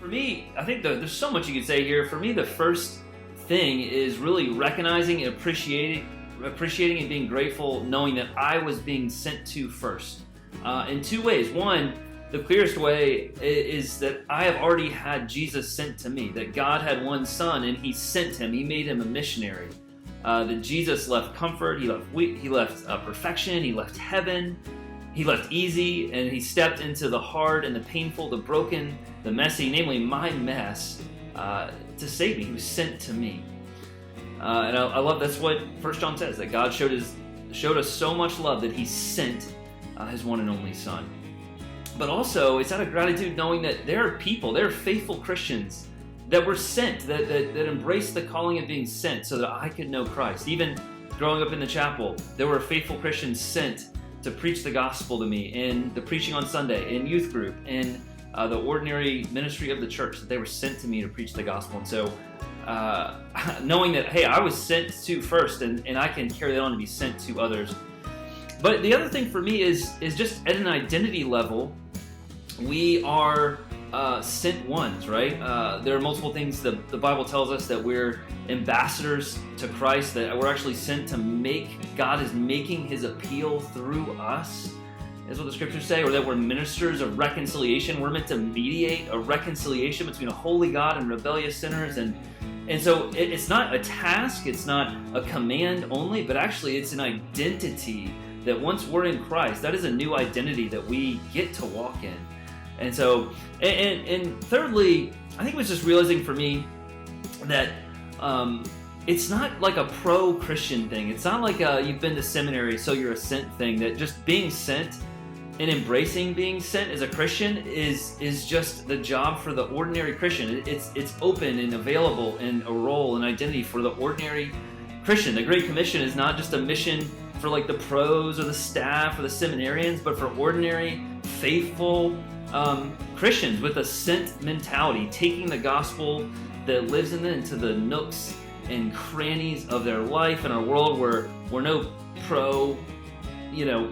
For me, I think there's so much you could say here. For me, the first thing is really recognizing and appreciating and being grateful, knowing that I was being sent to first. In two ways. One, the clearest way is that I have already had Jesus sent to me, that God had one son and he sent him, he made him a missionary. That Jesus left comfort, he left perfection, he left heaven, he left easy, and he stepped into the hard and the painful, the broken, the messy, namely my mess, to save me. He was sent to me. And I love that's what 1 John says, that God showed us so much love that he sent his one and only son. But also, it's out of gratitude knowing that there are people, there are faithful Christians that were sent, that embraced the calling of being sent so that I could know Christ. Even growing up in the chapel, there were faithful Christians sent to preach the gospel to me in the preaching on Sunday, in youth group, in the ordinary ministry of the church, that they were sent to me to preach the gospel. And so knowing that, hey, I was sent to first, and I can carry that on to be sent to others. But the other thing for me is just at an identity level, we are sent ones, right? There are multiple things the Bible tells us, that we're ambassadors to Christ, that we're actually sent to God is making his appeal through us, is what the scriptures say, or that we're ministers of reconciliation. We're meant to mediate a reconciliation between a holy God and rebellious sinners. And so it's not a task, it's not a command only, but actually it's an identity that once we're in Christ, that is a new identity that we get to walk in. And so, and thirdly, I think it was just realizing for me that it's not like a pro-Christian thing. It's not like you've been to seminary, so you're a sent thing. That just being sent and embracing being sent as a Christian is just the job for the ordinary Christian. It's open and available and a role and identity for the ordinary Christian. The Great Commission is not just a mission for like the pros or the staff or the seminarians, but for ordinary, faithful Christians with a sent mentality, taking the gospel that lives in them into the nooks and crannies of their life in our world where no pro,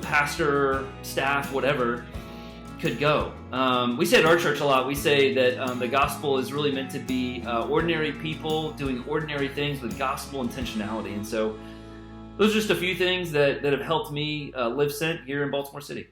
pastor, staff, whatever, could go. We say at our church a lot, we say that the gospel is really meant to be ordinary people doing ordinary things with gospel intentionality. And so those are just a few things that have helped me live sent here in Baltimore City.